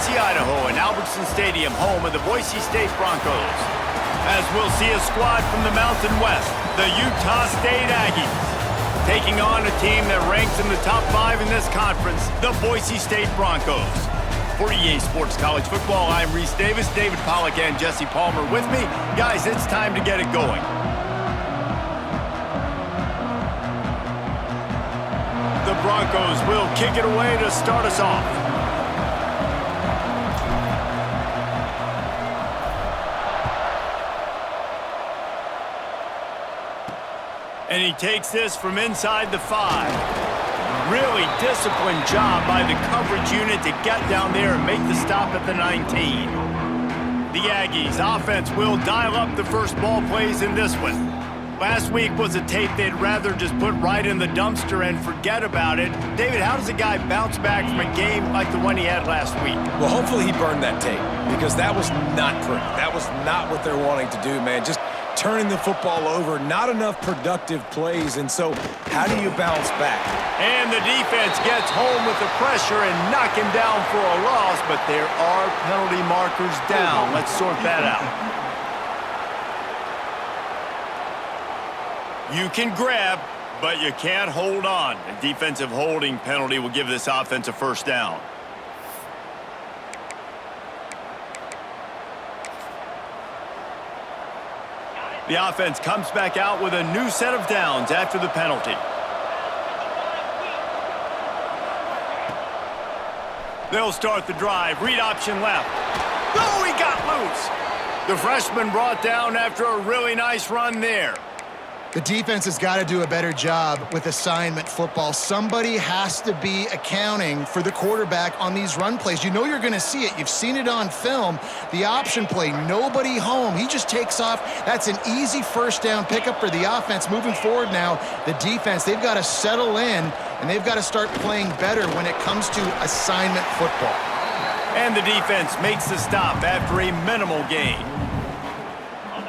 Boise, Idaho, and Albertson Stadium, home of the Boise State Broncos. As we'll see a squad from the Mountain West, the Utah State Aggies, taking on a team that ranks in the top 5 in this conference, the Boise State Broncos. For EA Sports College Football, I'm Reese Davis, David Pollack, and Jesse Palmer with me. Guys, it's time to get it going. The Broncos will kick it away to start us off. And he takes this from inside the 5. Really disciplined job by the coverage unit to get down there and make the stop at the 19. The Aggies offense will dial up the first ball plays in this one. Last week was a tape they'd rather just put right in the dumpster and forget about it. David, how does a guy bounce back from a game like the one he had last week? Well, hopefully he burned that tape, because that was not pretty. That was not what they're wanting to do, man. Just turning the football over, not enough productive plays, and so how do you bounce back? And the defense gets home with the pressure and knock him down for a loss, but there are penalty markers down. Let's sort that out. You can grab, but you can't hold on. A defensive holding penalty will give this offense a first down. The offense comes back out with a new set of downs after the penalty. They'll start the drive. Read option left. Oh, he got loose. The freshman brought down after a really nice run there. The defense has got to do a better job with assignment football. Somebody has to be accounting for the quarterback on these run plays. You know you're going to see it. You've seen it on film. The option play, nobody home. He just takes off. That's an easy first down pickup for the offense. Moving forward now, the defense, they've got to settle in, and they've got to start playing better when it comes to assignment football. And the defense makes the stop after a minimal gain.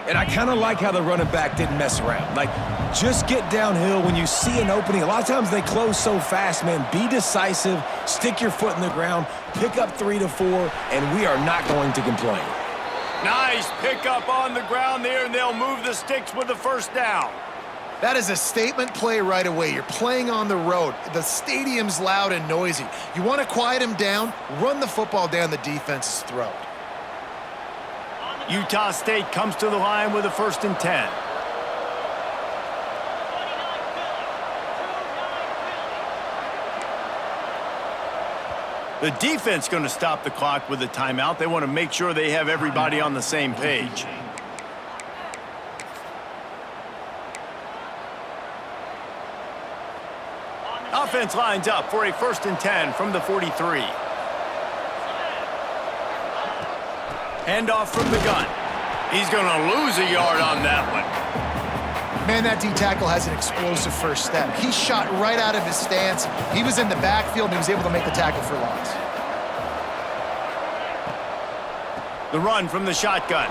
And I kind of like how the running back didn't mess around. Like, just get downhill when you see an opening. A lot of times they close so fast, man. Be decisive, stick your foot in the ground, pick up 3 to 4, and we are not going to complain. Nice pickup on the ground there, and they'll move the sticks with the first down. That is a statement play right away. You're playing on the road. The stadium's loud and noisy. You want to quiet him down, run the football down the defense's throat. Utah State comes to the line with a 1st and 10. The defense going to stop the clock with a timeout. They want to make sure they have everybody on the same page. Offense lines up for a 1st and 10 from the 43. Handoff from the gun. He's going to lose a yard on that one. Man, that D-tackle has an explosive first step. He shot right out of his stance. He was in the backfield, and he was able to make the tackle for loss. The run from the shotgun.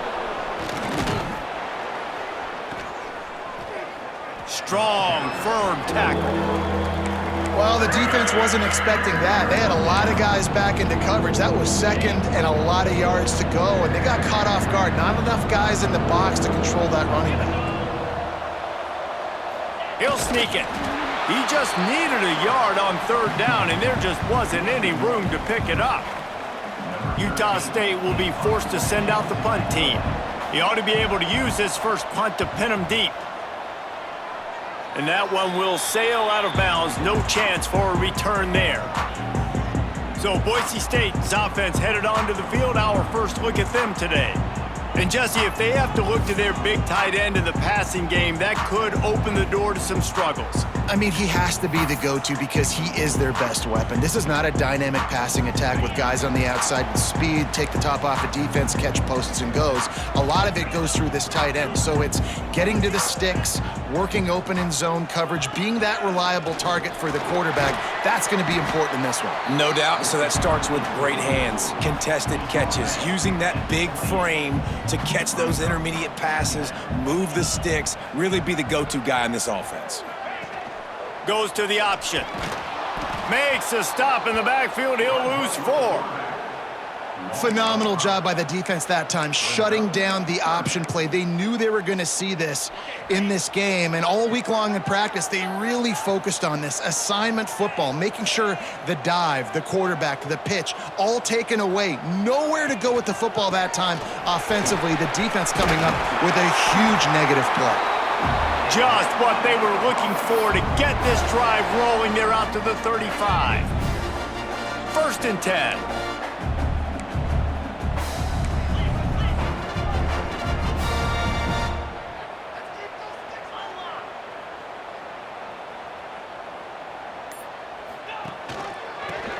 Strong, firm tackle. Well, the defense wasn't expecting that. They had a lot of guys back into coverage. That was second and a lot of yards to go, and they got caught off guard. Not enough guys in the box to control that running back. He'll sneak it. He just needed a yard on 3rd down, and there just wasn't any room to pick it up. Utah State will be forced to send out the punt team. He ought to be able to use his first punt to pin him deep. And that one will sail out of bounds. No chance for a return there. So Boise State's offense headed onto the field. Our first look at them today. And Jesse, if they have to look to their big tight end in the passing game, that could open the door to some struggles. I mean, he has to be the go-to because he is their best weapon. This is not a dynamic passing attack with guys on the outside with speed, take the top off a defense, catch posts and goes. A lot of it goes through this tight end. So it's getting to the sticks, working open in zone coverage, being that reliable target for the quarterback. That's going to be important in this one. No doubt. So that starts with great hands, contested catches, using that big frame to catch those intermediate passes, move the sticks, really be the go-to guy in this offense. Goes to the option. Makes a stop in the backfield. He'll lose 4. Phenomenal job by the defense that time, shutting down the option play. They knew they were going to see this in this game, and all week long in practice, they really focused on this assignment football, making sure the dive, the quarterback, the pitch, all taken away. Nowhere to go with the football that time offensively. The defense coming up with a huge negative play. Just what they were looking for to get this drive rolling. They're out to the 35. 1st and 10.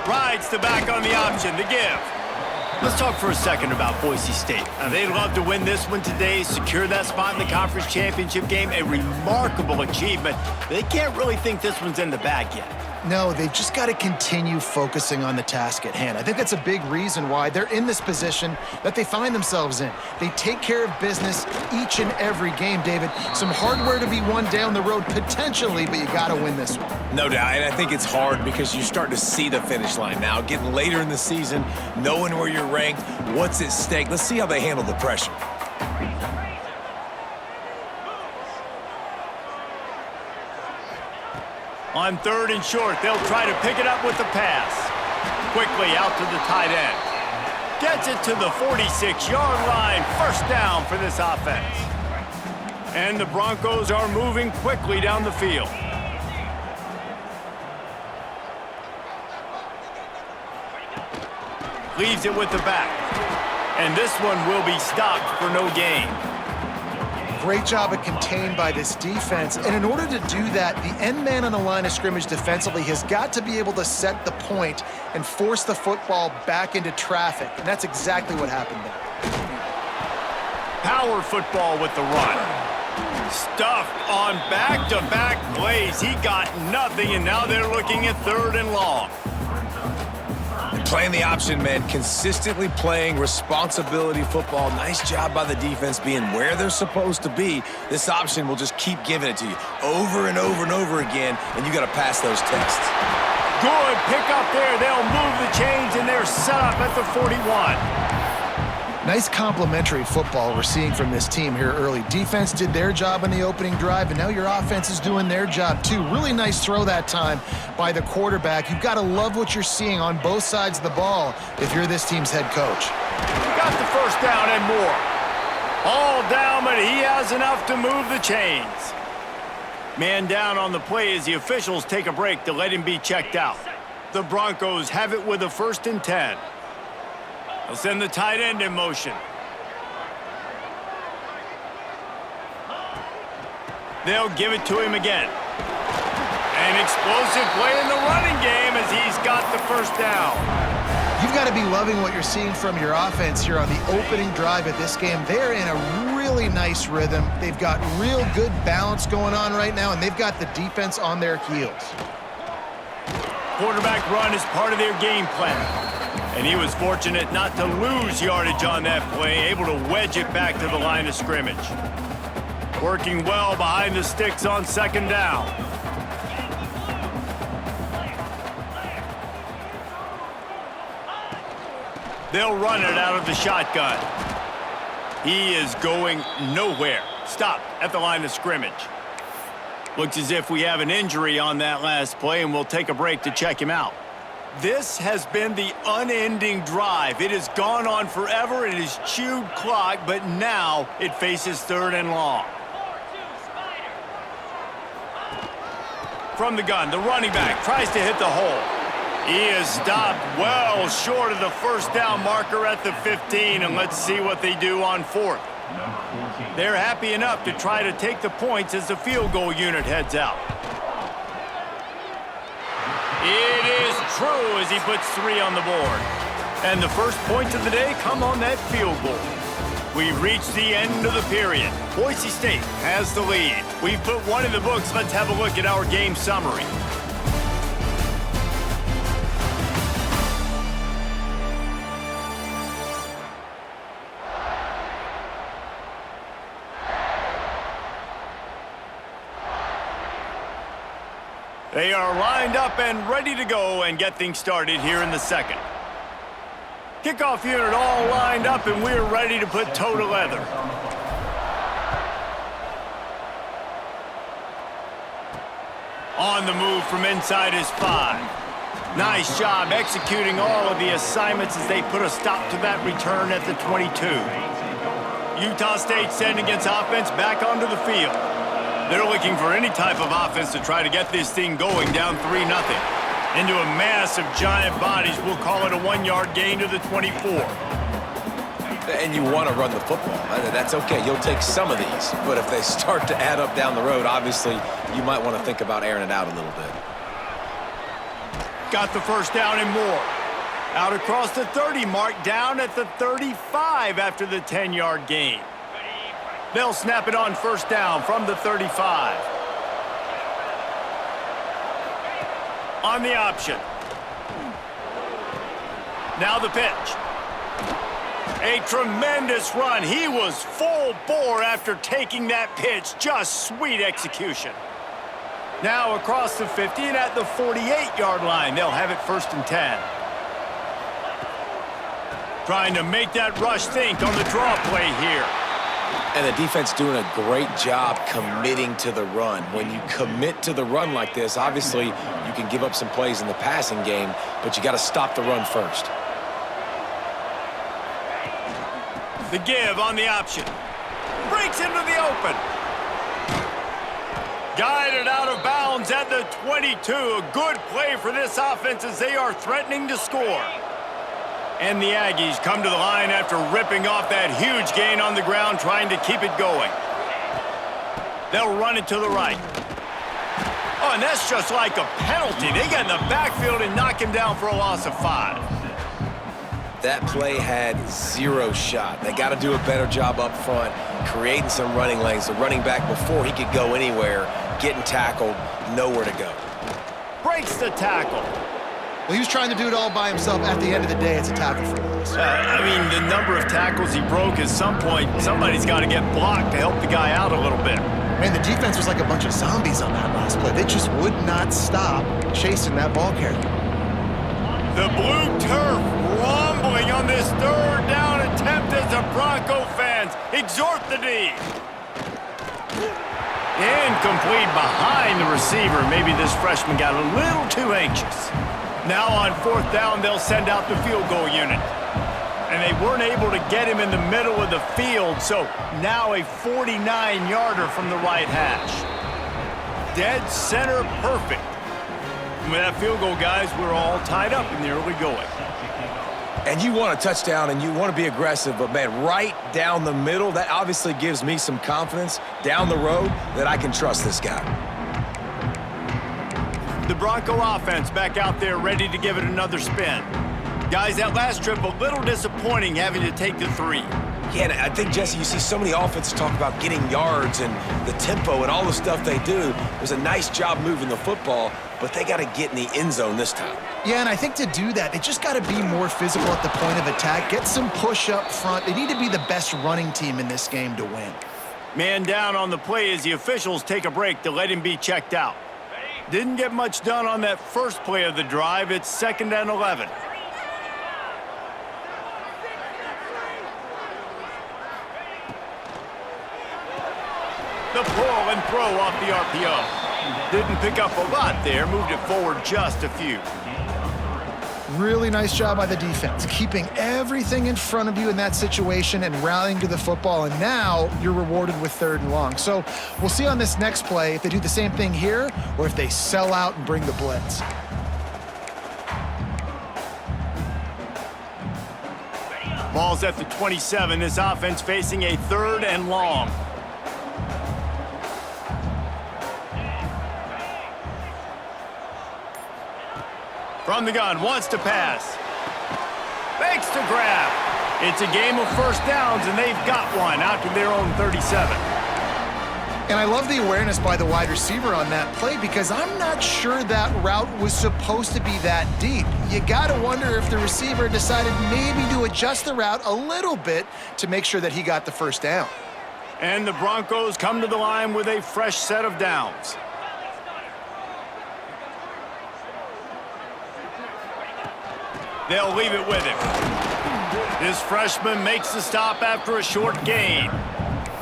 Rides the back on the option to give. Let's talk for a second about Boise State. Now, they'd love to win this one today, secure that spot in the conference championship game. A remarkable achievement. They can't really think this one's in the bag yet. No, they've just got to continue focusing on the task at hand. I think that's a big reason why they're in this position that they find themselves in. They take care of business each and every game, David. Some hardware to be won down the road potentially, but you got to win this one. No doubt, and I think it's hard because you start to see the finish line now. Getting later in the season, knowing where you're ranked, what's at stake. Let's see how they handle the pressure. On 3rd and short, they'll try to pick it up with the pass. Quickly out to the tight end. Gets it to the 46-yard line. 1st down for this offense. And the Broncos are moving quickly down the field. Leaves it with the back. And this one will be stopped for no gain. Great job of contained by this defense. And in order to do that, the end man on the line of scrimmage defensively has got to be able to set the point and force the football back into traffic. And that's exactly what happened there. Power football with the run. Stuffed on back-to-back plays. He got nothing, and now they're looking at 3rd and long. Playing the option, man, consistently playing responsibility football. Nice job by the defense being where they're supposed to be. This option will just keep giving it to you over and over and over again, and you got to pass those tests. Good pick up there. They'll move the chains, and they're set up at the 41. Nice complementary football we're seeing from this team here early. Defense did their job in the opening drive, and now your offense is doing their job too. Really nice throw that time by the quarterback. You've got to love what you're seeing on both sides of the ball if you're this team's head coach. Got the 1st down and more. All down, but he has enough to move the chains. Man down on the play as the officials take a break to let him be checked out. The Broncos have it with a 1st and 10. They'll send the tight end in motion. They'll give it to him again. An explosive play in the running game as he's got the 1st down. You've got to be loving what you're seeing from your offense here on the opening drive of this game. They're in a really nice rhythm. They've got real good balance going on right now, and they've got the defense on their heels. Quarterback run is part of their game plan. And he was fortunate not to lose yardage on that play, able to wedge it back to the line of scrimmage. Working well behind the sticks on 2nd down. They'll run it out of the shotgun. He is going nowhere. Stopped at the line of scrimmage. Looks as if we have an injury on that last play, and we'll take a break to check him out. This has been the unending drive. It has gone on forever. It has chewed clock, but now it faces 3rd and long. From the gun, the running back tries to hit the hole. He is stopped well short of the 1st down marker at the 15, and let's see what they do on 4th. They're happy enough to try to take the points as the field goal unit heads out. It is true as he puts 3 on the board. And the first points of the day come on that field goal. We've reached the end of the period. Boise State has the lead. We've put 1 in the books. Let's have a look at our game summary. They are lined up and ready to go and get things started here in the 2nd. Kickoff unit all lined up, and we're ready to put toe to leather. On the move from inside his 5. Nice job executing all of the assignments as they put a stop to that return at the 22. Utah State sending its offense back onto the field. They're looking for any type of offense to try to get this thing going down 3-0. Into a mass of giant bodies, we'll call it a 1-yard gain to the 24. And you want to run the football. That's okay. You'll take some of these. But if they start to add up down the road, obviously, you might want to think about airing it out a little bit. Got the first down and more. Out across the 30 mark, down at the 35 after the 10-yard gain. They'll snap it on first down from the 35. On the option. Now the pitch. A tremendous run. He was full bore after taking that pitch. Just sweet execution. Now across the 50 and at the 48-yard line. They'll have it first and 10. Trying to make that rush think on the draw play here. And the defense doing a great job committing to the run. When you commit to the run like this, obviously you can give up some plays in the passing game, but you got to stop the run first. The give on the option. Breaks into the open. Guided out of bounds at the 22. A good play for this offense as they are threatening to score. And the Aggies come to the line after ripping off that huge gain on the ground, trying to keep it going. They'll run it to the right. Oh, and that's just like a penalty. They get in the backfield and knock him down for a loss of 5. That play had 0 shot. They got to do a better job up front, creating some running lanes. The running back, before he could go anywhere, getting tackled, nowhere to go. Breaks the tackle. Well, he was trying to do it all by himself. At the end of the day, it's a tackle for a loss. I mean, the number of tackles he broke, at some point, somebody's got to get blocked to help the guy out a little bit. Man, the defense was like a bunch of zombies on that last play. They just would not stop chasing that ball carrier. The blue turf rumbling on this third down attempt as the Bronco fans exhort the D. Incomplete behind the receiver. Maybe this freshman got a little too anxious. Now on fourth down, they'll send out the field goal unit. And they weren't able to get him in the middle of the field, so now a 49-yarder from the right hash. Dead center perfect. And with that field goal, guys, we're all tied up in the early going. And you want a touchdown and you want to be aggressive, but, man, right down the middle, that obviously gives me some confidence down the road that I can trust this guy. The Bronco offense back out there ready to give it another spin. Guys, that last trip a little disappointing having to take the 3. Yeah, and I think, Jesse, you see so many offenses talk about getting yards and the tempo and all the stuff they do. It was a nice job moving the football, but they got to get in the end zone this time. Yeah, and I think to do that, they just got to be more physical at the point of attack, get some push up front. They need to be the best running team in this game to win. Man down on the play as the officials take a break to let him be checked out. Didn't get much done on that first play of the drive. It's 2nd and 11. The pull and throw off the RPO. Didn't pick up a lot there, moved it forward just a few. Really nice job by the defense, keeping everything in front of you in that situation and rallying to the football, and now you're rewarded with 3rd and long. So we'll see on this next play if they do the same thing here or if they sell out and bring the blitz. Ball's at the 27. This offense facing a 3rd and long. From the gun, wants to pass. Fakes to grab. It's a game of first downs, and they've got one out to their own 37. And I love the awareness by the wide receiver on that play because I'm not sure that route was supposed to be that deep. You got to wonder if the receiver decided maybe to adjust the route a little bit to make sure that he got the first down. And the Broncos come to the line with a fresh set of downs. They'll leave it with him. This freshman makes the stop after a short gain.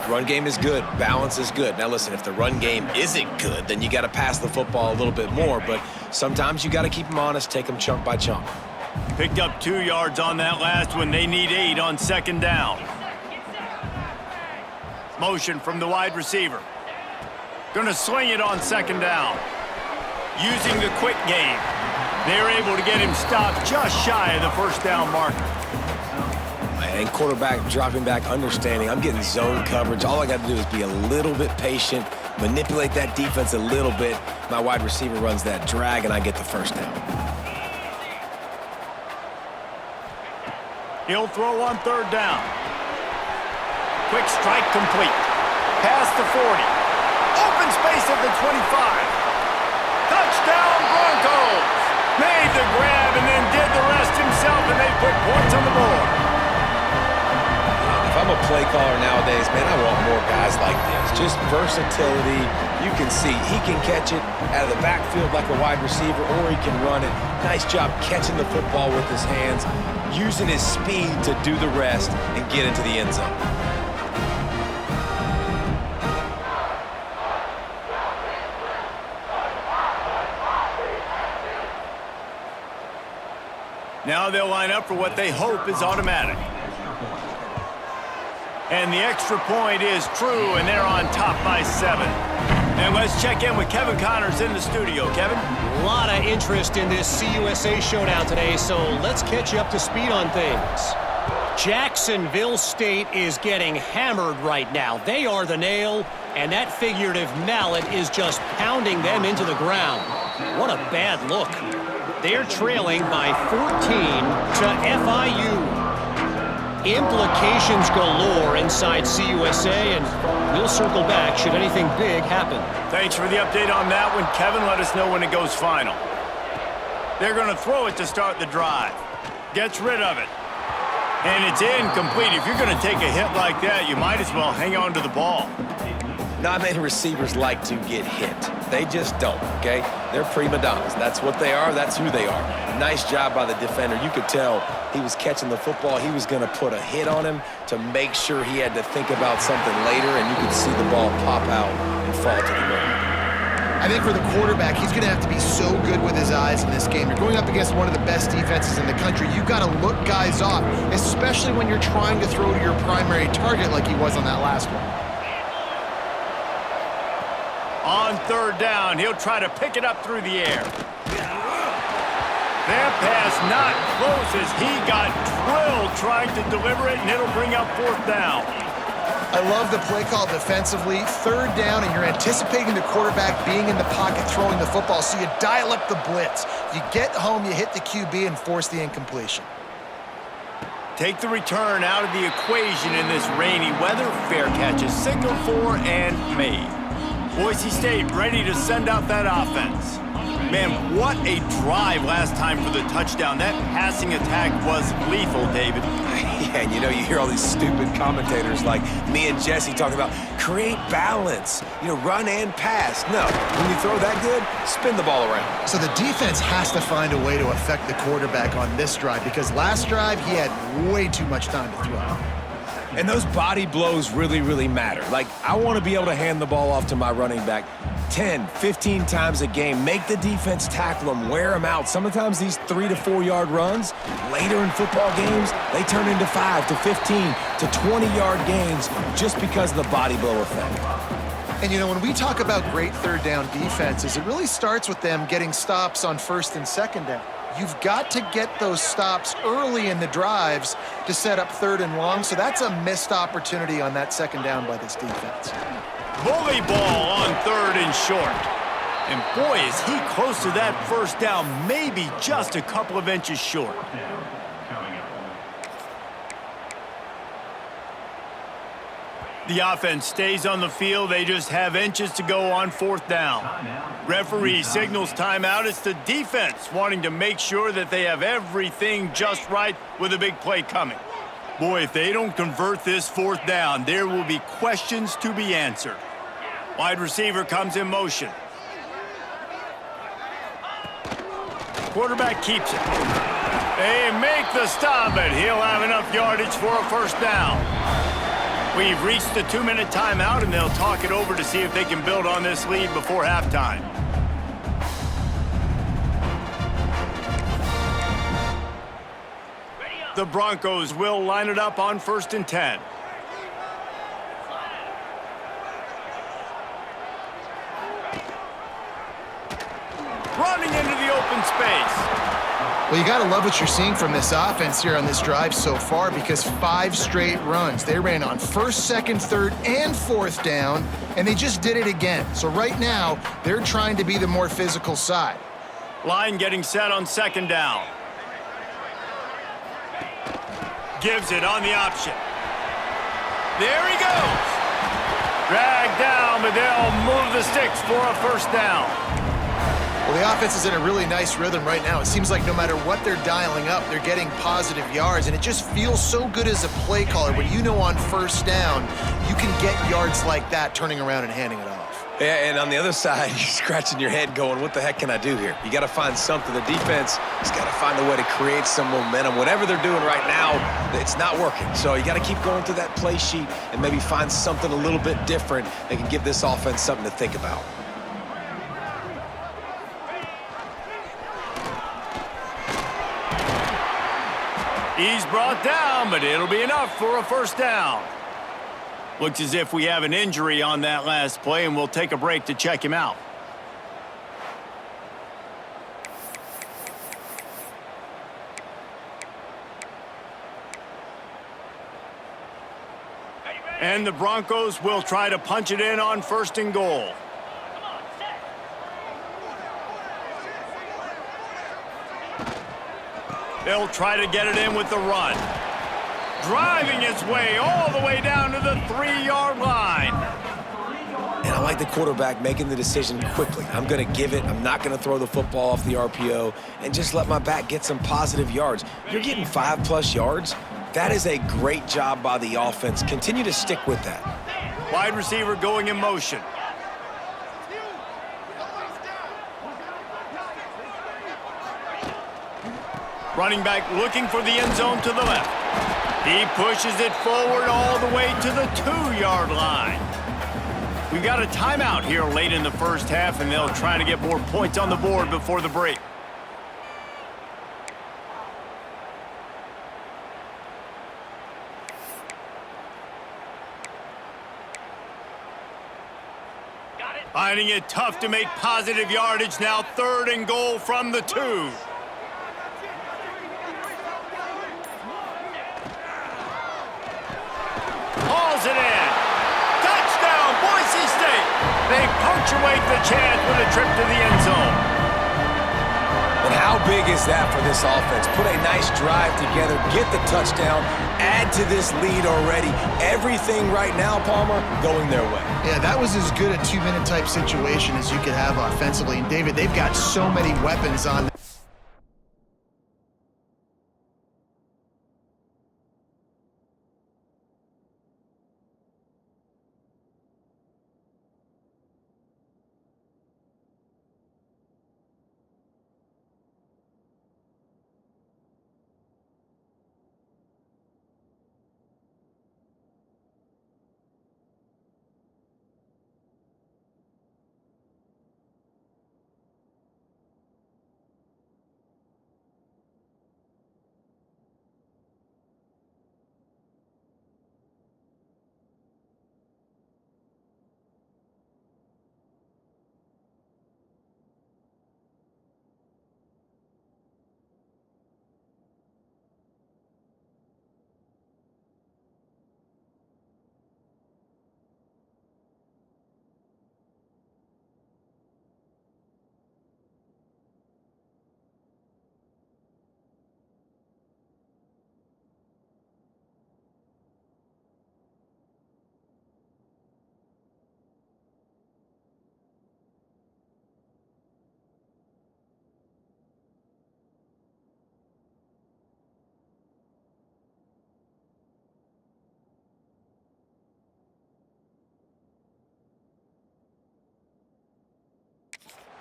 Run game is good. Balance is good. Now, listen, if the run game isn't good, then you got to pass the football a little bit more. But sometimes you got to keep them honest, take them chunk by chunk. Picked up 2 yards on that last one. They need 8 on second down. Motion from the wide receiver. Gonna sling it on second down. Using the quick game. They're able to get him stopped just shy of the first down marker. And quarterback dropping back, understanding I'm getting zone coverage. All I got to do is be a little bit patient, manipulate that defense a little bit. My wide receiver runs that drag, and I get the first down. He'll throw on third down. Quick strike complete. Past the 40. Open space at the 25. Touchdown Broncos! Made the grab and then did the rest himself, and they put points on the board. If I'm a play caller nowadays, man, I want more guys like this. Just versatility. You can see he can catch it out of the backfield like a wide receiver, or he can run it. Nice job catching the football with his hands, using his speed to do the rest and get into the end zone. Now they'll line up for what they hope is automatic. And the extra point is true, and they're on top by 7. And let's check in with Kevin Connors in the studio. Kevin? A lot of interest in this CUSA showdown today, so let's catch you up to speed on things. Jacksonville State is getting hammered right now. They are the nail, and that figurative mallet is just pounding them into the ground. What a bad look. They're trailing by 14 to FIU. Implications galore inside CUSA, and we'll circle back should anything big happen. Thanks for the update on that one, Kevin. Let us know when it goes final. They're going to throw it to start the drive. Gets rid of it. And it's incomplete. If you're going to take a hit like that, you might as well hang on to the ball. Not many receivers like to get hit. They just don't, okay? They're prima donnas. That's what they are. That's who they are. Nice job by the defender. You could tell he was catching the football. He was going to put a hit on him to make sure he had to think about something later, and you could see the ball pop out and fall to the ground. I think for the quarterback, he's going to have to be so good with his eyes in this game. You're going up against one of the best defenses in the country. You've got to look guys off, especially when you're trying to throw to your primary target like he was on that last one. On third down, he'll try to pick it up through the air. That pass not close as he got drilled trying to deliver it, and it'll bring up fourth down. I love the play call defensively. Third down, and you're anticipating the quarterback being in the pocket throwing the football, so you dial up the blitz. You get home, you hit the QB, and force the incompletion. Take the return out of the equation in this rainy weather. Fair catch is signaled for and made. Boise State ready to send out that offense. Man, what a drive last time for the touchdown. That passing attack was lethal, David. Yeah, and you hear all these stupid commentators like me and Jesse talking about create balance, run and pass. No, when you throw that good, spin the ball around. So the defense has to find a way to affect the quarterback on this drive because last drive he had way too much time to throw. And those body blows really, really matter. Like, I want to be able to hand the ball off to my running back 10, 15 times a game. Make the defense tackle them, wear them out. Sometimes these 3 to 4 yard runs, later in football games, they turn into 5 to 15 to 20-yard gains just because of the body blow effect. And, when we talk about great third down defenses, it really starts with them getting stops on first and second down. You've got to get those stops early in the drives to set up third and long, so that's a missed opportunity on that second down by this defense. Bully ball on third and short. And boy, is he close to that first down, maybe just a couple of inches short. The offense stays on the field. They just have inches to go on fourth down. Referee signals timeout. It's the defense wanting to make sure that they have everything just right with a big play coming. Boy, if they don't convert this fourth down, there will be questions to be answered. Wide receiver comes in motion. Quarterback keeps it. They make the stop, but he'll have enough yardage for a first down. We've reached the 2-minute timeout, and they'll talk it over to see if they can build on this lead before halftime. The Broncos will line it up on 1st and 10. Running into the open space. Well, you got to love what you're seeing from this offense here on this drive so far, because 5 straight runs. They ran on 1st, 2nd, 3rd, and 4th down, and they just did it again. So right now, they're trying to be the more physical side. Line getting set on 2nd down. Gives it on the option. There he goes. Dragged down, but they'll move the sticks for a first down. Well, the offense is in a really nice rhythm right now. It seems like no matter what they're dialing up, they're getting positive yards, and it just feels so good as a play caller when you know on 1st down you can get yards like that turning around and handing it off. Yeah, and on the other side, you're scratching your head going, what the heck can I do here? You got to find something. The defense has got to find a way to create some momentum. Whatever they're doing right now, it's not working. So you got to keep going through that play sheet and maybe find something a little bit different that can give this offense something to think about. He's brought down, but it'll be enough for a first down. Looks as if we have an injury on that last play, and we'll take a break to check him out. And the Broncos will try to punch it in on 1st and goal. They'll try to get it in with the run. Driving its way all the way down to the 3-yard line. And I like the quarterback making the decision quickly. I'm going to give it. I'm not going to throw the football off the RPO and just let my back get some positive yards. You're getting 5+ yards. That is a great job by the offense. Continue to stick with that. Wide receiver going in motion. Running back looking for the end zone to the left. He pushes it forward all the way to the 2-yard line. We've got a timeout here late in the first half, and they'll try to get more points on the board before the break. Finding it tough to make positive yardage now. 3rd and goal from the 2. Hauls it in. Touchdown, Boise State. They punctuate the chance with a trip to the end zone. And how big is that for this offense? Put a nice drive together, get the touchdown, add to this lead already. Everything right now, Palmer, going their way. Yeah, that was as good a 2-minute type situation as you could have offensively. And David, they've got so many weapons on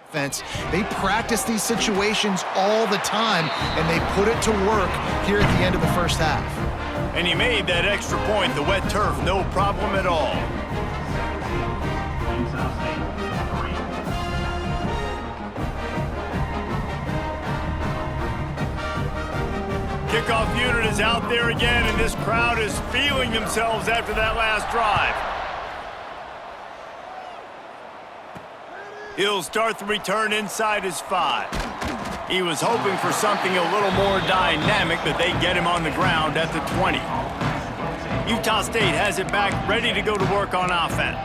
defense. They practice these situations all the time, and they put it to work here at the end of the first half. And he made that extra point, the wet turf, no problem at all. Kickoff unit is out there again, and this crowd is feeling themselves after that last drive. He'll start the return inside his 5. He was hoping for something a little more dynamic, but they get him on the ground at the 20. Utah State has it back, ready to go to work on offense.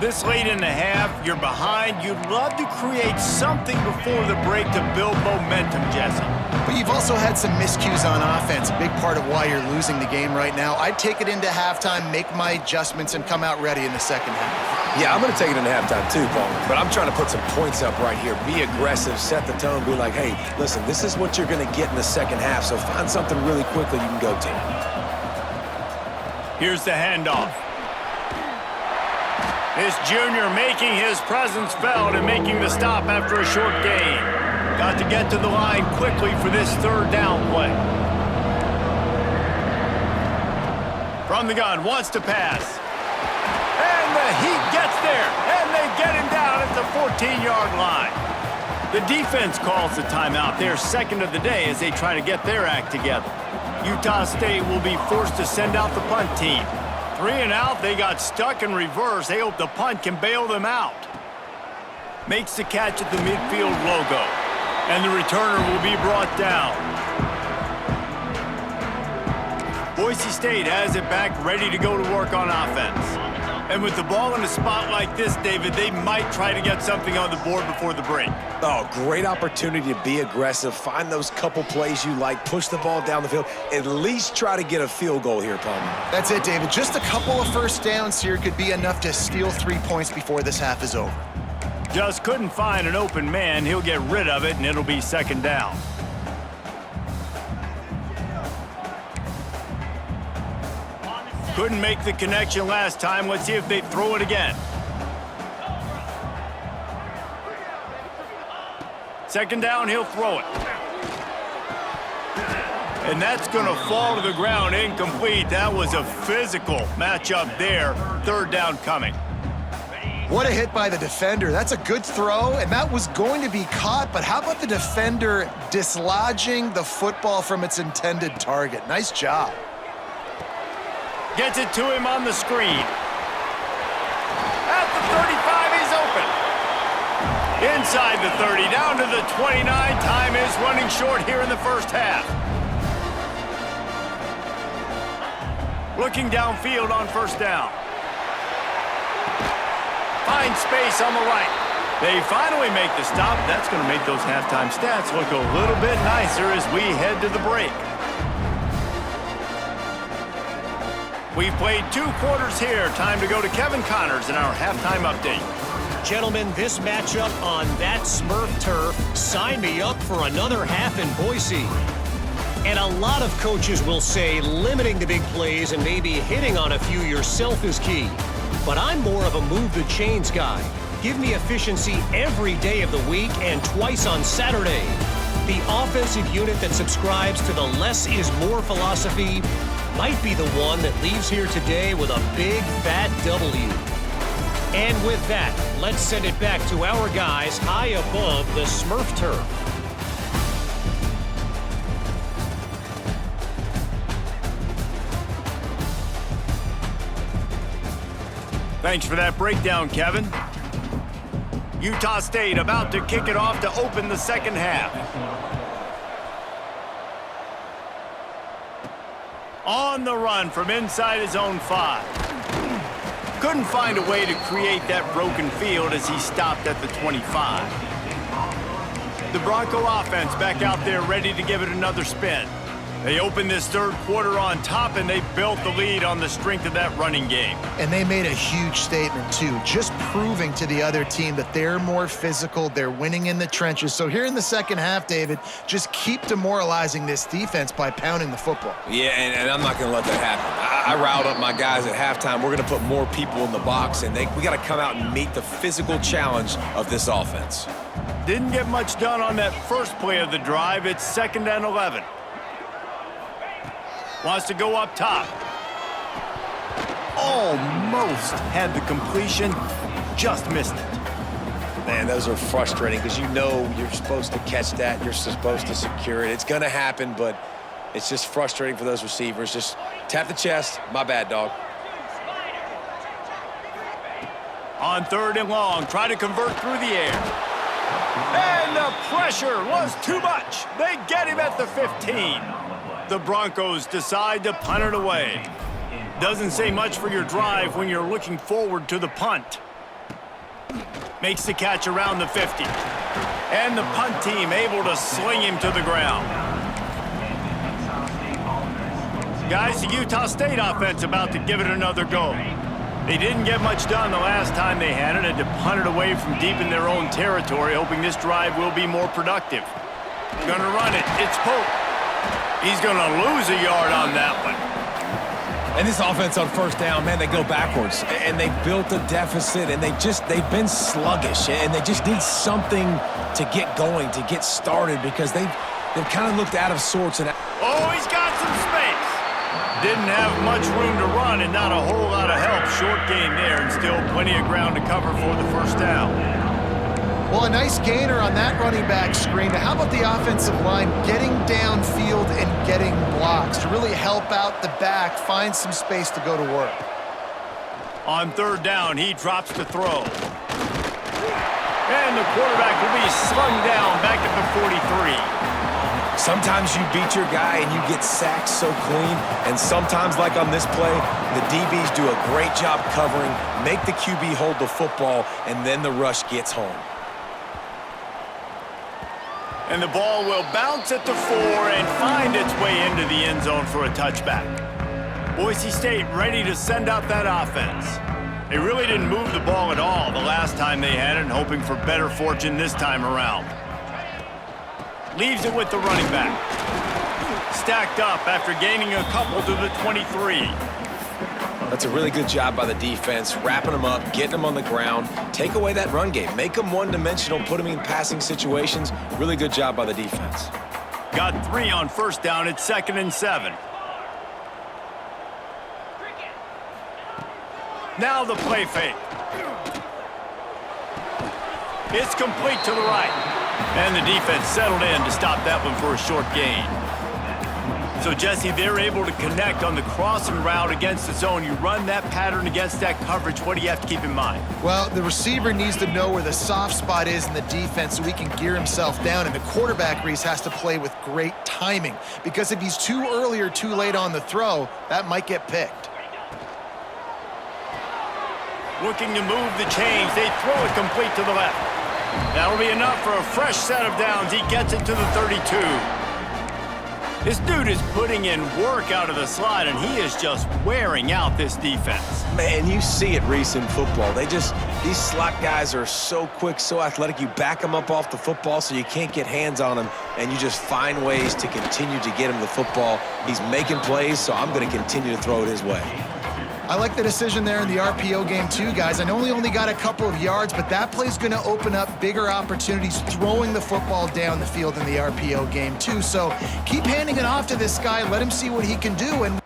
This late in the half, you're behind. You'd love to create something before the break to build momentum, Jesse. But you've also had some miscues on offense, a big part of why you're losing the game right now. I'd take it into halftime, make my adjustments, and come out ready in the second half. Yeah, I'm going to take it into halftime too, Paul. But I'm trying to put some points up right here. Be aggressive, set the tone, be like, hey, listen, this is what you're going to get in the second half, so find something really quickly you can go to. Here's the handoff. This junior making his presence felt and making the stop after a short gain. Got to get to the line quickly for this third down play. From the gun, wants to pass. And the Heat gets there, and they get him down at the 14-yard line. The defense calls the timeout, their second of the day, as they try to get their act together. Utah State will be forced to send out the punt team. 3 and out, they got stuck in reverse. They hope the punt can bail them out. Makes the catch at the midfield logo. And the returner will be brought down. Boise State has it back, ready to go to work on offense. And with the ball in a spot like this, David, they might try to get something on the board before the break. Oh, great opportunity to be aggressive, find those couple plays you like, push the ball down the field, at least try to get a field goal here, Palmer. That's it, David. Just a couple of first downs here could be enough to steal 3 points before this half is over. Just couldn't find an open man. He'll get rid of it, and it'll be second down. Couldn't make the connection last time. Let's see if they throw it again. Second down, he'll throw it. And that's going to fall to the ground, incomplete. That was a physical matchup there. Third down coming. What a hit by the defender. That's a good throw, and that was going to be caught, but how about the defender dislodging the football from its intended target? Nice job. Gets it to him on the screen. At the 35, he's open. Inside the 30, down to the 29. Time is running short here in the first half. Looking downfield on first down. Finds space on the right. They finally make the stop. That's going to make those halftime stats look a little bit nicer as we head to the break. We've played 2 quarters here. Time to go to Kevin Connors in our halftime update. Gentlemen, this matchup on that Smurf turf, sign me up for another half in Boise. And a lot of coaches will say limiting the big plays and maybe hitting on a few yourself is key. But I'm more of a move the chains guy. Give me efficiency every day of the week and twice on Saturday. The offensive unit that subscribes to the less is more philosophy might be the one that leaves here today with a big fat W. And with that, let's send it back to our guys high above the Smurf turf. Thanks for that breakdown, Kevin. Utah State about to kick it off to open the second half. On the run from inside his own 5. Couldn't find a way to create that broken field as he stopped at the 25. The Bronco offense back out there ready to give it another spin. They opened this third quarter on top, and they built the lead on the strength of that running game. And they made a huge statement, too, just proving to the other team that they're more physical, they're winning in the trenches. So here in the second half, David, just keep demoralizing this defense by pounding the football. Yeah, and I'm not going to let that happen. I riled up my guys at halftime. We're going to put more people in the box, and we got to come out and meet the physical challenge of this offense. Didn't get much done on that first play of the drive. It's 2nd and 11. Wants to go up top. Almost had the completion, just missed it. Man, those are frustrating because you know you're supposed to catch that. You're supposed to secure it. It's going to happen, but it's just frustrating for those receivers. Just tap the chest. My bad, dog. On 3rd and long, try to convert through the air. And the pressure was too much. They get him at the 15. The Broncos decide to punt it away. Doesn't say much for your drive when you're looking forward to the punt. Makes the catch around the 50. And the punt team able to sling him to the ground. Guys, the Utah State offense about to give it another go. They didn't get much done the last time they had it, and to punt it away from deep in their own territory, hoping this drive will be more productive. Gonna run it. It's Pope. He's gonna lose a yard on that one. And this offense on 1st down, man, they go backwards. And they built a deficit, and they've been sluggish. And they just need something to get going, to get started, because they've kind of looked out of sorts. And oh, he's got some space. Didn't have much room to run and not a whole lot of help. Short gain there and still plenty of ground to cover for the 1st down. Well, a nice gainer on that running back screen. Now, how about the offensive line getting downfield and getting blocks to really help out the back, find some space to go to work? On 3rd down, he drops to throw. And the quarterback will be slung down back at the 43. sometimes you beat your guy and you get sacked so clean, and sometimes, like on this play, the DBs do a great job covering, make the QB hold the football, and then the rush gets home. And the ball will bounce at the 4 and find its way into the end zone for a touchback. Boise State ready to send out that offense. They really didn't move the ball at all the last time they had it, and hoping for better fortune this time around. Leaves it with the running back. Stacked up after gaining a couple to the 23. That's a really good job by the defense, wrapping them up, getting them on the ground, take away that run game, make them one-dimensional, put them in passing situations. Really good job by the defense. Got 3 on first down at 2nd and 7. Now the play fake. It's complete to the right. And the defense settled in to stop that one for a short gain. So, Jesse, they're able to connect on the crossing route against the zone. You run that pattern against that coverage. What do you have to keep in mind? Well, the receiver needs to know where the soft spot is in the defense so he can gear himself down. And the quarterback, Reese, has to play with great timing. Because if he's too early or too late on the throw, that might get picked. Looking to move the chains. They throw it complete to the left. That'll be enough for a fresh set of downs. He gets it to the 32. This dude is putting in work out of the slot, and he is just wearing out this defense. Man, you see it, Reese, in football. These slot guys are so quick, so athletic. You back them up off the football so you can't get hands on them, and you just find ways to continue to get him the football. He's making plays, so I'm going to continue to throw it his way. I like the decision there in the RPO game too, guys. I know he only got a couple of yards, but that play's going to open up bigger opportunities throwing the football down the field in the RPO game too. So keep handing it off to this guy. Let him see what he can do. And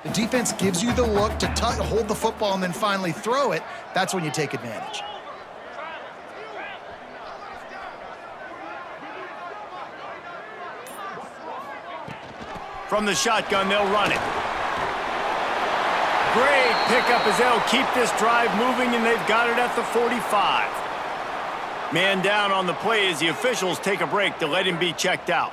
the defense gives you the look to hold the football and then finally throw it. That's when you take advantage. From the shotgun, they'll run it. Great pickup as they'll keep this drive moving, and they've got it at the 45. Man down on the play as the officials take a break to let him be checked out.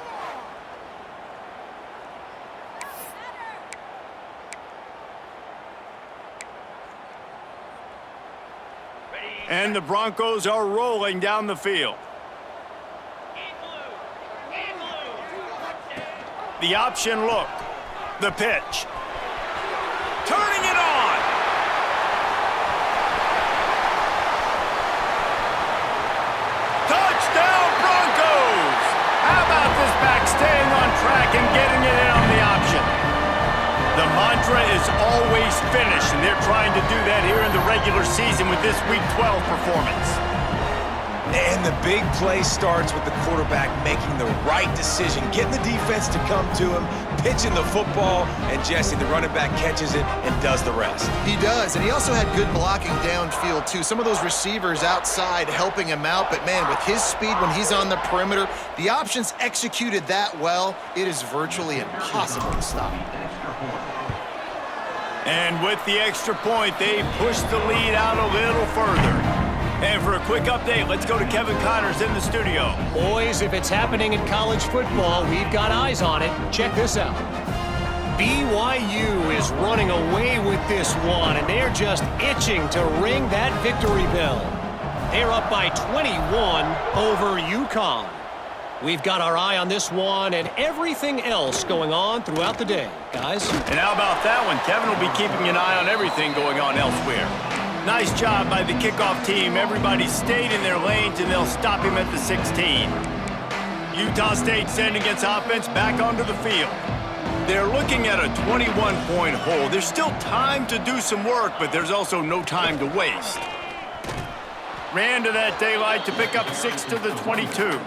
And the Broncos are rolling down the field. The option look. The pitch. Turning it on. Touchdown Broncos! How about this back staying on track and getting it in on the option? The mantra is always finish, and they're trying to do that here in the regular season with this Week 12 performance. And the big play starts with the quarterback making the right decision, getting the defense to come to him, pitching the football, and Jesse, the running back, catches it and does the rest. He does, and he also had good blocking downfield, too. Some of those receivers outside helping him out, but, man, with his speed when he's on the perimeter, the options executed that well, it is virtually impossible to stop. And with the extra point, they push the lead out a little further. And for a quick update, let's go to Kevin Connors in the studio. Boys, if it's happening in college football, we've got eyes on it. Check this out. BYU is running away with this one, and they're just itching to ring that victory bell. They're up by 21 over UConn. We've got our eye on this one and everything else going on throughout the day, guys. And how about that one? Kevin will be keeping an eye on everything going on elsewhere. Nice job by the kickoff team. Everybody stayed in their lanes, and they'll stop him at the 16. Utah State sending its offense back onto the field. They're looking at a 21-point hole. There's still time to do some work, but there's also no time to waste. Ran to that daylight to pick up 6 to the 22.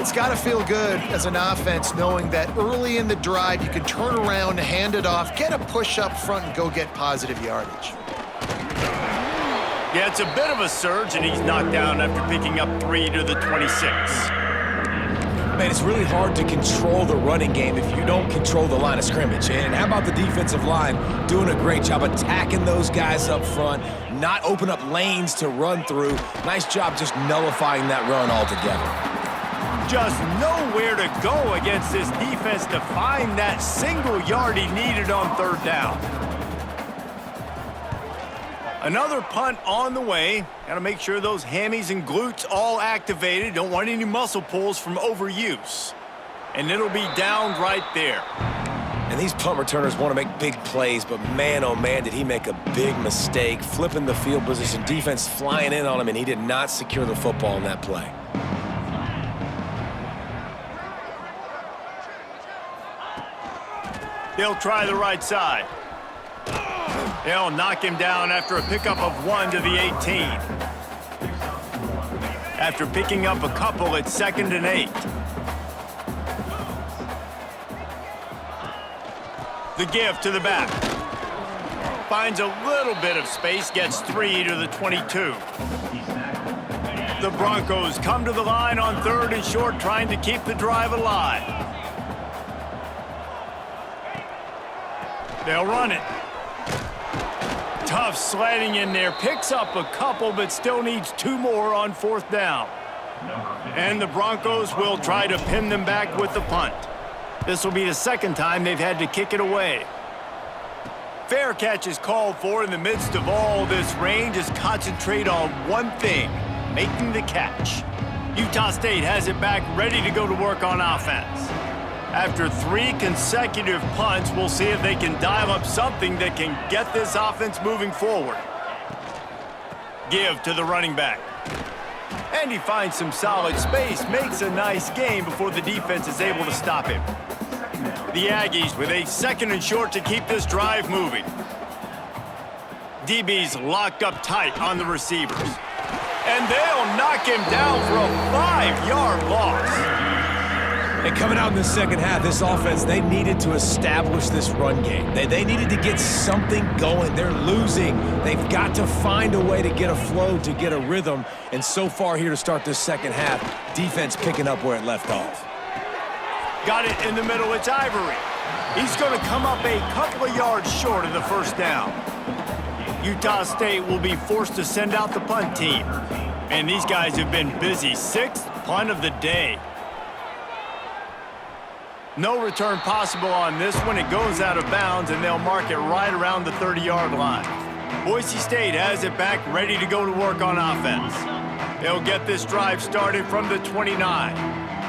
It's got to feel good as an offense knowing that early in the drive you can turn around, hand it off, get a push up front, and go get positive yardage. Yeah, it's a bit of a surge, and he's knocked down after picking up 3 to the 26. Man, it's really hard to control the running game if you don't control the line of scrimmage. And how about the defensive line doing a great job attacking those guys up front, not open up lanes to run through. Nice job just nullifying that run altogether. Just nowhere to go against this defense to find that single yard he needed on third down. Another punt on the way. Got to make sure those hammies and glutes all activated. Don't want any muscle pulls from overuse. And it'll be down right there. And these punt returners want to make big plays, but man, oh man, did he make a big mistake. Flipping the field position, defense flying in on him, and he did not secure the football in that play. They'll try the right side. They'll knock him down after a pickup of 1 to the 18. After picking up a couple, it's 2nd and 8. The give to the back. Finds a little bit of space, gets 3 to the 22. The Broncos come to the line on 3rd and short, trying to keep the drive alive. They'll run it. Tough sledding in there. Picks up a couple, but still needs 2 more on 4th down. And the Broncos will try to pin them back with the punt. This will be the 2nd time they've had to kick it away. Fair catch is called for in the midst of all this rain. Just concentrate on one thing, making the catch. Utah State has it back, ready to go to work on offense. After 3 consecutive punts, we'll see if they can dial up something that can get this offense moving forward. Give to the running back. And he finds some solid space, makes a nice gain before the defense is able to stop him. The Aggies with a 2nd and short to keep this drive moving. DB's locked up tight on the receivers. And they'll knock him down for a 5-yard loss. And coming out in the second half, this offense, they needed to establish this run game. They needed to get something going. They're losing. They've got to find a way to get a flow, to get a rhythm. And so far here to start this second half, defense picking up where it left off. Got it in the middle. It's Ivory. He's going to come up a couple of yards short of the 1st down. Utah State will be forced to send out the punt team. And these guys have been busy. 6th punt of the day. No return possible on this one. It goes out of bounds, and they'll mark it right around the 30-yard line. Boise State has it back, ready to go to work on offense. They'll get this drive started from the 29.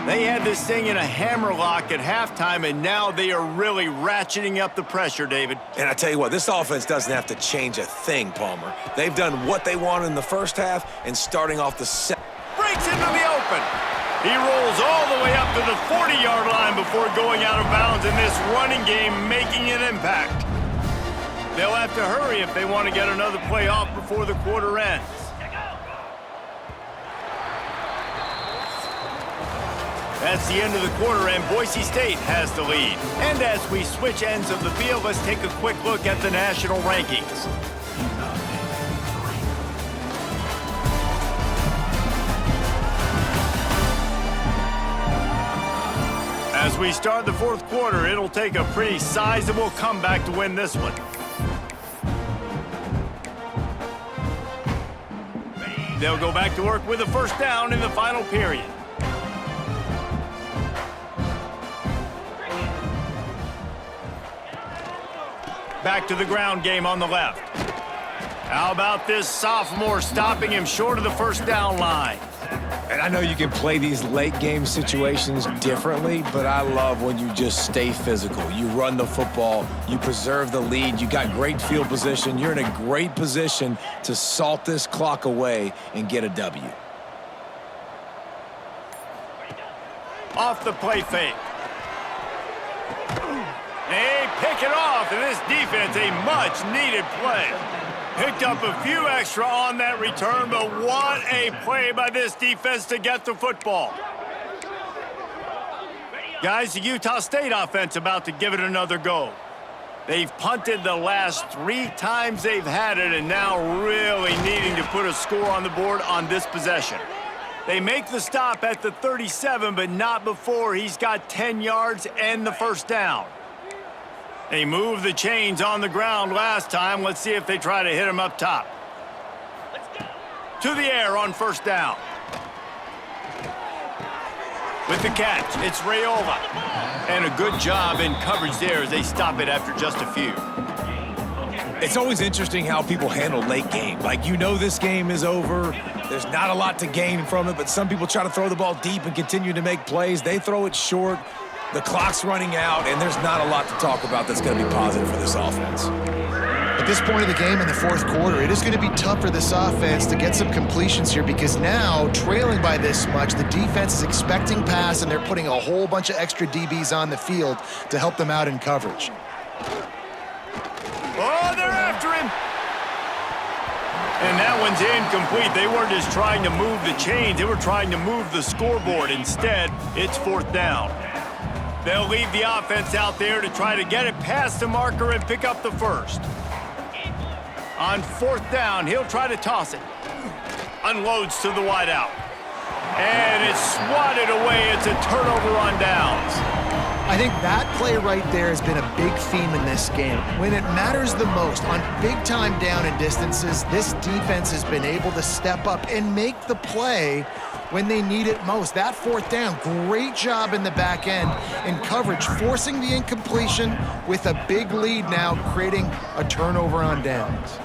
They had this thing in a hammerlock at halftime, and now they are really ratcheting up the pressure, David. And I tell you what, this offense doesn't have to change a thing, Palmer. They've done what they wanted in the first half, and starting off the second. Breaks into the open. He rolls all the way up to the 40-yard line before going out of bounds in this running game, making an impact. They'll have to hurry if they want to get another play off before the quarter ends. That's the end of the quarter, and Boise State has the lead. And as we switch ends of the field, let's take a quick look at the national rankings. As we start the fourth quarter, it'll take a pretty sizable comeback to win this one. They'll go back to work with a first down in the final period. Back to the ground game on the left. How about this sophomore stopping him short of the first down line? And I know you can play these late game situations differently, but I love when you just stay physical. You run the football, you preserve the lead, you got great field position. You're in a great position to salt this clock away and get a W. Off the play fake. They pick it off, and this defense, a much-needed play. Picked up a few extra on that return, but what a play by this defense to get the football. Guys, the Utah State offense about to give it another go. They've punted the last 3 times they've had it, and now really needing to put a score on the board on this possession. They make the stop at the 37, but not before he's got 10 yards and the first down. They moved the chains on the ground last time. Let's see if they try to hit him up top. To the air on first down. With the catch, it's Raiola. And a good job in coverage there as they stop it after just a few. It's always interesting how people handle late game. Like, you know this game is over. There's not a lot to gain from it, but some people try to throw the ball deep and continue to make plays. They throw it short. The clock's running out, and there's not a lot to talk about that's going to be positive for this offense. At this point of the game in the fourth quarter, it is going to be tough for this offense to get some completions here because now, trailing by this much, the defense is expecting pass, and they're putting a whole bunch of extra DBs on the field to help them out in coverage. Oh, they're after him. And that one's incomplete. They weren't just trying to move the chains. They were trying to move the scoreboard. Instead, it's fourth down. They'll leave the offense out there to try to get it past the marker and pick up the first. On fourth down, he'll try to toss it. Unloads to the wideout. And it's swatted away. It's a turnover on downs. I think that play right there has been a big theme in this game. When it matters the most, on big-time down and distances, this defense has been able to step up and make the play when they need it most. That fourth down, great job in the back end in coverage, forcing the incompletion with a big lead now, creating a turnover on downs.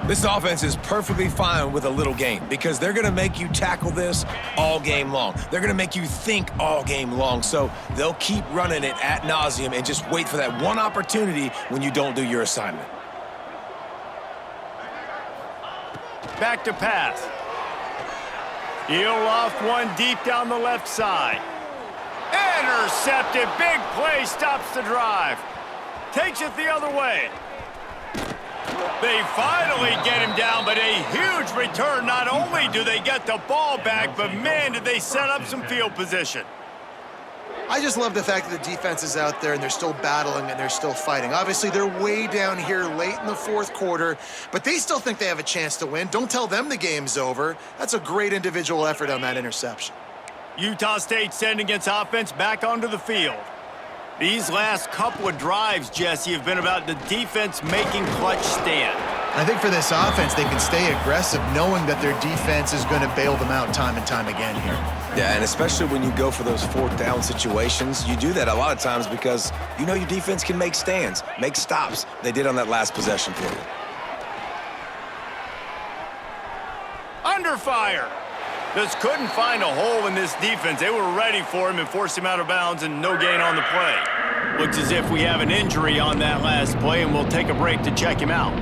This offense is perfectly fine with a little game because they're going to make you tackle this all game long. They're going to make you think all game long, so they'll keep running it ad nauseum and just wait for that one opportunity when you don't do your assignment. Back to pass. He'll loft one deep down the left side. Intercepted. Big play stops the drive. Takes it the other way. They finally get him down, but a huge return. Not only do they get the ball back, but man, did they set up some field position. I just love the fact that the defense is out there and they're still battling and they're still fighting. Obviously, they're way down here late in the fourth quarter, but they still think they have a chance to win. Don't tell them the game's over. That's a great individual effort on that interception. Utah State sending its offense back onto the field. These last couple of drives, Jesse, have been about the defense making clutch stand. I think for this offense, they can stay aggressive knowing that their defense is going to bail them out time and time again here. Yeah, and especially when you go for those fourth down situations, you do that a lot of times because you know your defense can make stands, make stops. They did on that last possession for you. Under fire. Just couldn't find a hole in this defense. They were ready for him and forced him out of bounds and no gain on the play. Looks as if we have an injury on that last play, and we'll take a break to check him out.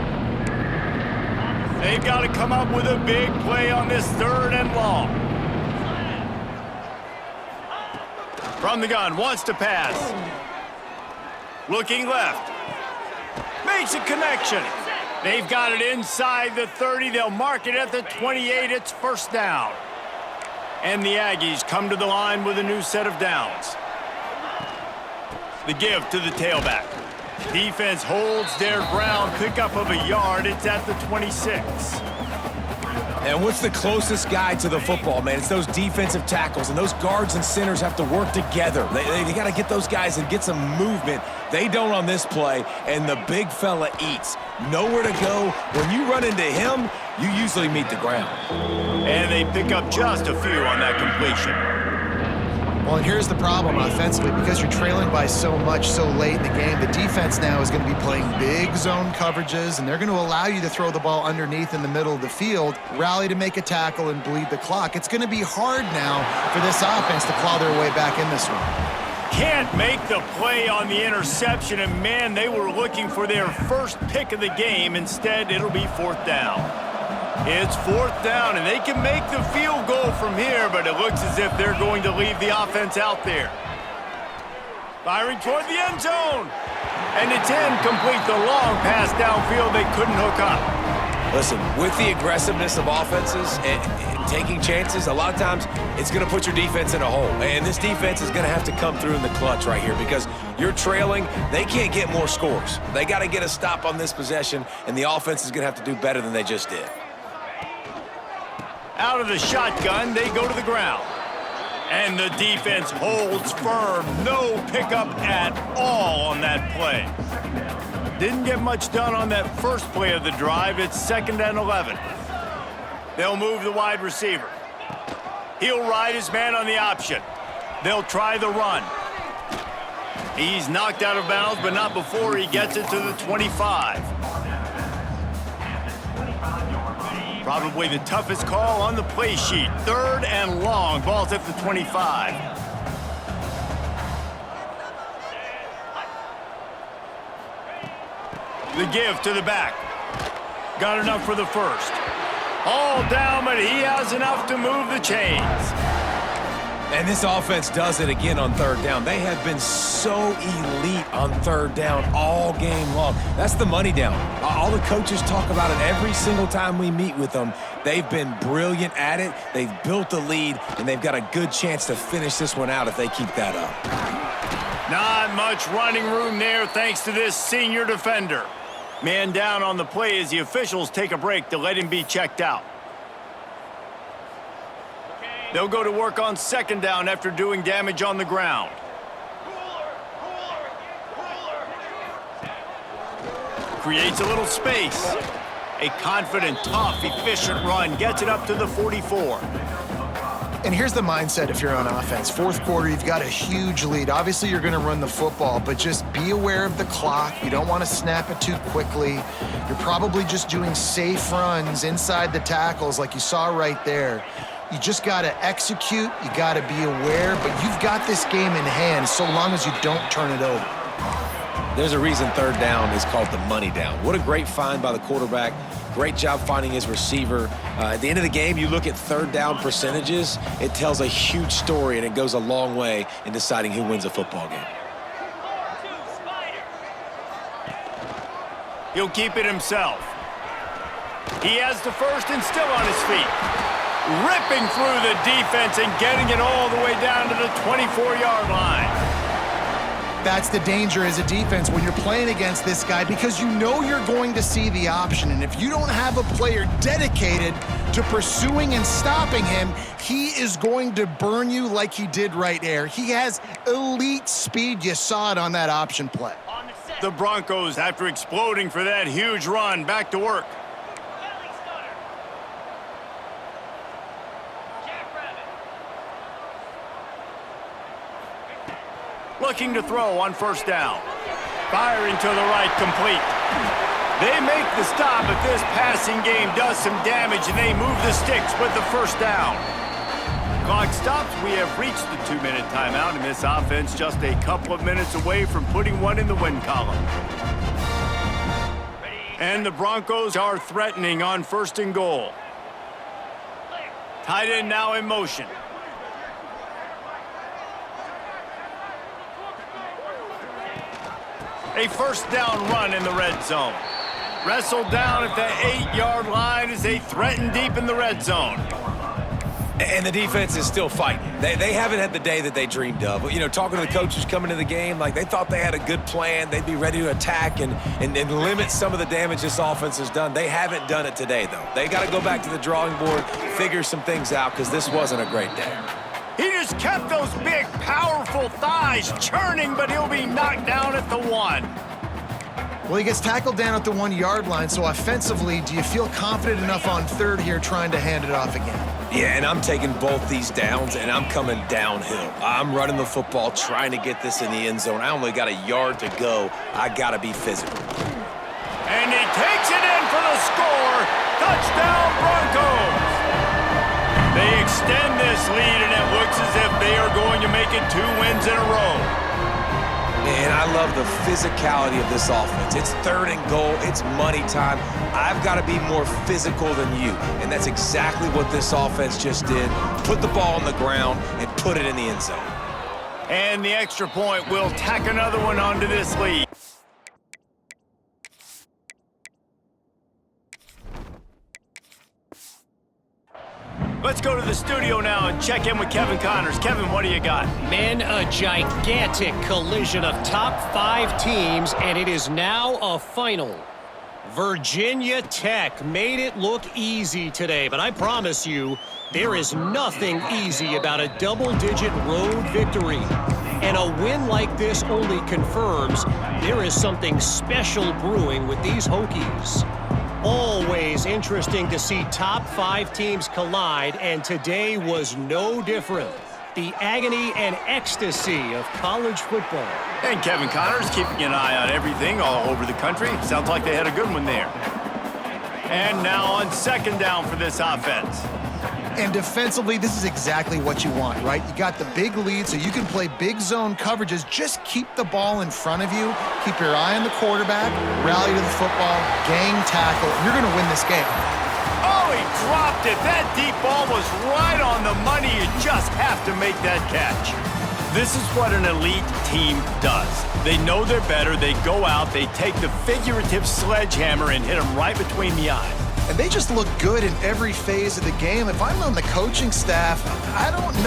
They've got to come up with a big play on this 3rd and long. From the gun, wants to pass. Looking left. Makes a connection. They've got it inside the 30. They'll mark it at the 28. It's 1st down. And the Aggies come to the line with a new set of downs. The give to the tailback. Defense holds their ground. Pickup of a yard. It's at the 26. And what's the closest guy to the football, man? It's those defensive tackles, and those guards and centers have to work together. They got to get those guys and get some movement. They don't on this play, and the big fella eats. Nowhere to go. When you run into him, you usually meet the ground. And they pick up just a few on that completion. Well, and here's the problem offensively. Because you're trailing by so much so late in the game, the defense now is going to be playing big zone coverages, and they're going to allow you to throw the ball underneath in the middle of the field, rally to make a tackle, and bleed the clock. It's going to be hard now for this offense to claw their way back in this one. Can't make the play on the interception, and man, they were looking for their first pick of the game. Instead, it'll be 4th down. It's 4th down, and they can make the field goal from here, but it looks as if they're going to leave the offense out there. Firing toward the end zone. And it's incomplete. The long pass downfield, they couldn't hook up. Listen, with the aggressiveness of offenses and taking chances, a lot of times it's going to put your defense in a hole. And this defense is going to have to come through in the clutch right here because you're trailing. They can't get more scores. They got to get a stop on this possession, and the offense is going to have to do better than they just did. Out of the shotgun, they go to the ground. And the defense holds firm. No pickup at all on that play. Didn't get much done on that first play of the drive. It's 2nd and 11. They'll move the wide receiver. He'll ride his man on the option. They'll try the run. He's knocked out of bounds, but not before he gets it to the 25. Probably the toughest call on the play sheet. 3rd and long. Ball's at the 25. The give to the back. Got enough for the 1st. All down, but he has enough to move the chains. And this offense does it again on 3rd down. They have been so elite on 3rd down all game long. That's the money down. All the coaches talk about it every single time we meet with them. They've been brilliant at it. They've built the lead, and they've got a good chance to finish this one out if they keep that up. Not much running room there thanks to this senior defender. Man down on the play as the officials take a break to let him be checked out. They'll go to work on 2nd down after doing damage on the ground. Creates a little space. A confident, tough, efficient run. Gets it up to the 44. And here's the mindset if you're on offense. 4th quarter, you've got a huge lead. Obviously, you're going to run the football, but just be aware of the clock. You don't want to snap it too quickly. You're probably just doing safe runs inside the tackles like you saw right there. You just got to execute. You got to be aware, but you've got this game in hand so long as you don't turn it over. There's a reason 3rd down is called the money down. What a great find by the quarterback. Great job finding his receiver. At the end of the game, you look at 3rd down percentages. It tells a huge story, and it goes a long way in deciding who wins a football game. He'll keep it himself. He has the 1st and still on his feet. Ripping through the defense and getting it all the way down to the 24-yard line. That's the danger as a defense when you're playing against this guy because you know you're going to see the option. And if you don't have a player dedicated to pursuing and stopping him, he is going to burn you like he did right there. He has elite speed. You saw it on that option play. On the set. The Broncos, after exploding for that huge run, back to work. Looking to throw on first down. Firing to the right, complete. They make the stop, but this passing game does some damage, and they move the sticks with the first down. Clock stops. We have reached the 2-minute timeout, and this offense just a couple of minutes away from putting one in the win column. And the Broncos are threatening on first and goal. Tight end now in motion. A first down run in the red zone. Wrestled down at the 8-yard line as they threaten deep in the red zone. And the defense is still fighting. They haven't had the day that they dreamed of. But, you know, talking to the coaches coming to the game, like they thought they had a good plan. They'd be ready to attack and limit some of the damage this offense has done. They haven't done it today, though. They got to go back to the drawing board, figure some things out, because this wasn't a great day. He just kept those big, powerful thighs churning, but he'll be knocked down at the 1. Well, he gets tackled down at the 1-yard line, so offensively, do you feel confident enough on third here trying to hand it off again? Yeah, and I'm taking both these downs, and I'm coming downhill. I'm running the football, trying to get this in the end zone. I only got a yard to go. I got to be physical. And he takes it in for the score. Touchdown, Broncos. They extend this lead, and it looks as if they are going to make it 2 wins in a row. And I love the physicality of this offense. It's third and goal. It's money time. I've got to be more physical than you. And that's exactly what this offense just did. Put the ball on the ground and put it in the end zone. And the extra point will tack another one onto this lead. Let's go to the studio now and check in with Kevin Connors. Kevin, what do you got? Men, a gigantic collision of top 5 teams, and it is now a final. Virginia Tech made it look easy today, but I promise you, there is nothing easy about a double-digit road victory. And a win like this only confirms there is something special brewing with these Hokies. Always interesting to see top 5 teams collide, and today was no different. The agony and ecstasy of college football. And Kevin Connors keeping an eye on everything all over the country. Sounds like they had a good one there. And now on second down for this offense. And defensively, this is exactly what you want, right? You got the big lead, so you can play big zone coverages. Just keep the ball in front of you. Keep your eye on the quarterback. Rally to the football. Gang tackle. You're going to win this game. Oh, he dropped it. That deep ball was right on the money. You just have to make that catch. This is what an elite team does. They know they're better. They go out. They take the figurative sledgehammer and hit them right between the eyes. And they just look good in every phase of the game. If I'm on the coaching staff, I don't know.